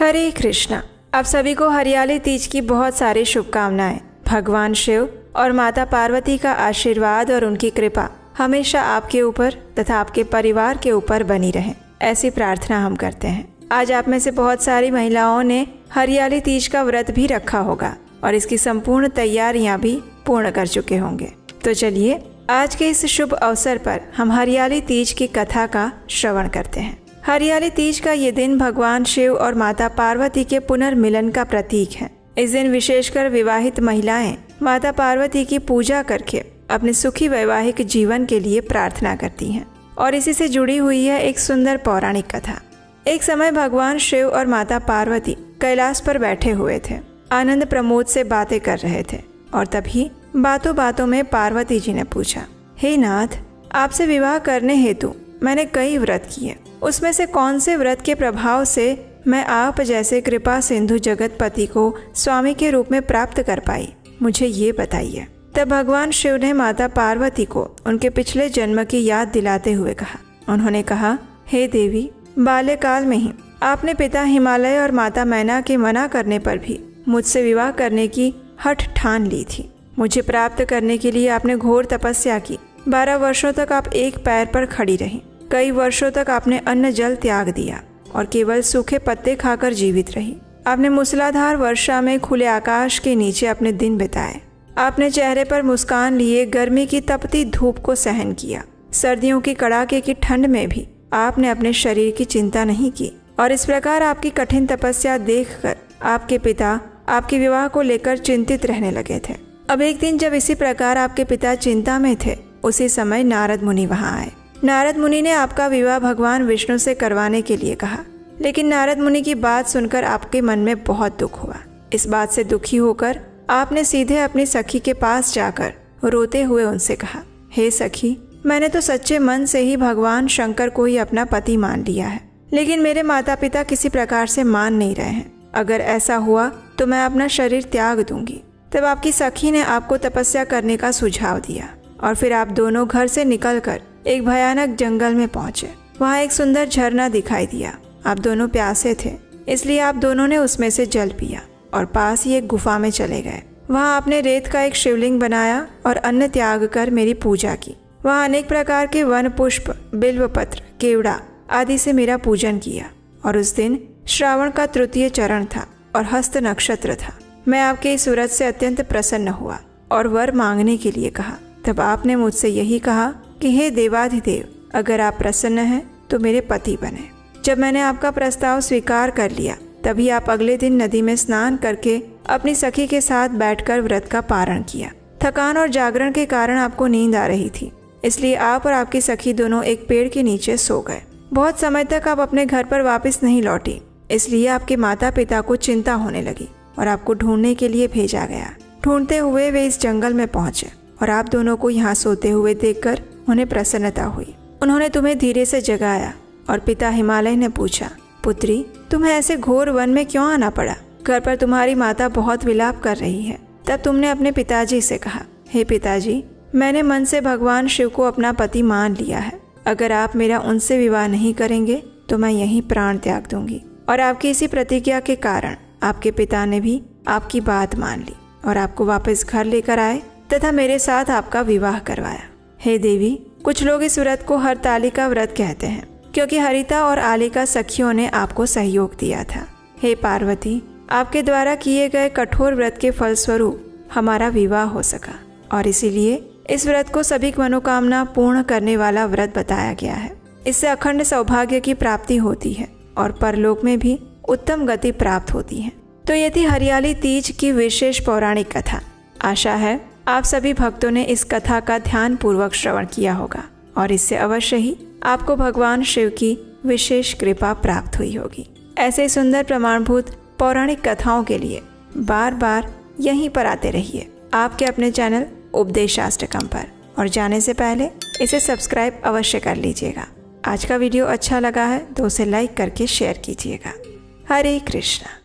हरे कृष्णा। आप सभी को हरियाली तीज की बहुत सारी शुभकामनाएं। भगवान शिव और माता पार्वती का आशीर्वाद और उनकी कृपा हमेशा आपके ऊपर तथा आपके परिवार के ऊपर बनी रहे, ऐसी प्रार्थना हम करते हैं। आज आप में से बहुत सारी महिलाओं ने हरियाली तीज का व्रत भी रखा होगा और इसकी संपूर्ण तैयारियां भी पूर्ण कर चुके होंगे। तो चलिए आज के इस शुभ अवसर पर हम हरियाली तीज की कथा का श्रवण करते हैं। हरियाली तीज का ये दिन भगवान शिव और माता पार्वती के पुनर्मिलन का प्रतीक है। इस दिन विशेषकर विवाहित महिलाएं माता पार्वती की पूजा करके अपने सुखी वैवाहिक जीवन के लिए प्रार्थना करती हैं और इसी से जुड़ी हुई है एक सुंदर पौराणिक कथा। एक समय भगवान शिव और माता पार्वती कैलाश पर बैठे हुए थे, आनंद प्रमोद से बातें कर रहे थे और तभी बातों बातों में पार्वती जी ने पूछा, हे नाथ, आपसे विवाह करने हेतु मैंने कई व्रत किए, उसमें से कौन से व्रत के प्रभाव से मैं आप जैसे कृपा सिंधु जगतपति को स्वामी के रूप में प्राप्त कर पाई, मुझे ये बताइए। तब भगवान शिव ने माता पार्वती को उनके पिछले जन्म की याद दिलाते हुए कहा। उन्होंने कहा, हे देवी, बाल्यकाल में ही आपने पिता हिमालय और माता मैना के मना करने पर भी मुझसे विवाह करने की हठ ठान ली थी। मुझे प्राप्त करने के लिए आपने घोर तपस्या की। 12 वर्षों तक आप एक पैर पर खड़ी रही। कई वर्षों तक आपने अन्न जल त्याग दिया और केवल सूखे पत्ते खाकर जीवित रही। आपने मूसलाधार वर्षा में खुले आकाश के नीचे अपने दिन बिताए। आपने चेहरे पर मुस्कान लिए गर्मी की तपती धूप को सहन किया। सर्दियों की कड़ाके की ठंड में भी आपने अपने शरीर की चिंता नहीं की और इस प्रकार आपकी कठिन तपस्या देखकर आपके पिता आपके विवाह को लेकर चिंतित रहने लगे थे। अब एक दिन जब इसी प्रकार आपके पिता चिंता में थे, उसी समय नारद मुनि वहां आए। नारद मुनि ने आपका विवाह भगवान विष्णु से करवाने के लिए कहा, लेकिन नारद मुनि की बात सुनकर आपके मन में बहुत दुख हुआ। इस बात से दुखी होकर आपने सीधे अपनी सखी के पास जाकर रोते हुए उनसे कहा, हे सखी, मैंने तो सच्चे मन से ही भगवान शंकर को ही अपना पति मान लिया है, लेकिन मेरे माता पिता किसी प्रकार से मान नहीं रहे हैं। अगर ऐसा हुआ तो मैं अपना शरीर त्याग दूंगी। तब आपकी सखी ने आपको तपस्या करने का सुझाव दिया और फिर आप दोनों घर से निकलकर एक भयानक जंगल में पहुंचे। वहाँ एक सुंदर झरना दिखाई दिया। आप दोनों प्यासे थे, इसलिए आप दोनों ने उसमें से जल पिया और पास ही एक गुफा में चले गए। वहाँ आपने रेत का एक शिवलिंग बनाया और अन्न त्याग कर मेरी पूजा की। वहाँ अनेक प्रकार के वन पुष्प, बिल्वपत्र, केवड़ा आदि से मेरा पूजन किया और उस दिन श्रावण का तृतीय चरण था और हस्त नक्षत्र था। मैं आपके इस व्रत से अत्यंत प्रसन्न हुआ और वर मांगने के लिए कहा। तब आपने मुझसे यही कहा कि हे देवाधिदेव, अगर आप प्रसन्न हैं तो मेरे पति बने। जब मैंने आपका प्रस्ताव स्वीकार कर लिया, तभी आप अगले दिन नदी में स्नान करके अपनी सखी के साथ बैठकर व्रत का पारण किया। थकान और जागरण के कारण आपको नींद आ रही थी, इसलिए आप और आपकी सखी दोनों एक पेड़ के नीचे सो गए। बहुत समय तक आप अपने घर पर वापस नहीं लौटी, इसलिए आपके माता पिता को चिंता होने लगी और आपको ढूंढने के लिए भेजा गया। ढूंढते हुए वे इस जंगल में पहुंचे और आप दोनों को यहाँ सोते हुए देखकर उन्हें प्रसन्नता हुई। उन्होंने तुम्हें धीरे से जगाया और पिता हिमालय ने पूछा, पुत्री, तुम्हें ऐसे घोर वन में क्यों आना पड़ा? घर पर तुम्हारी माता बहुत विलाप कर रही है। तब तुमने अपने पिताजी से कहा, हे पिताजी, मैंने मन से भगवान शिव को अपना पति मान लिया है। अगर आप मेरा उनसे विवाह नहीं करेंगे तो मैं यहीं प्राण त्याग दूंगी। और आपकी इसी प्रतिज्ञा के कारण आपके पिता ने भी आपकी बात मान ली और आपको वापस घर लेकर आए तथा मेरे साथ आपका विवाह करवाया। हे देवी, कुछ लोग इस व्रत को हरतालिका व्रत कहते हैं, क्योंकि हरिता और आलिका सखियों ने आपको सहयोग दिया था। हे पार्वती, आपके द्वारा किए गए कठोर व्रत के फलस्वरूप हमारा विवाह हो सका और इसीलिए इस व्रत को सभी मनोकामना पूर्ण करने वाला व्रत बताया गया है। इससे अखंड सौभाग्य की प्राप्ति होती है और परलोक में भी उत्तम गति प्राप्त होती है। तो ये थी हरियाली तीज की विशेष पौराणिक कथा। आशा है आप सभी भक्तों ने इस कथा का ध्यान पूर्वक श्रवण किया होगा और इससे अवश्य ही आपको भगवान शिव की विशेष कृपा प्राप्त हुई होगी। ऐसे सुंदर प्रमाणभूत पौराणिक कथाओं के लिए बार बार यहीं पर आते रहिए आपके अपने चैनल उपदेशाष्टकम पर, और जाने से पहले इसे सब्सक्राइब अवश्य कर लीजिएगा। आज का वीडियो अच्छा लगा है तो उसे लाइक करके शेयर कीजिएगा। हरे कृष्णा।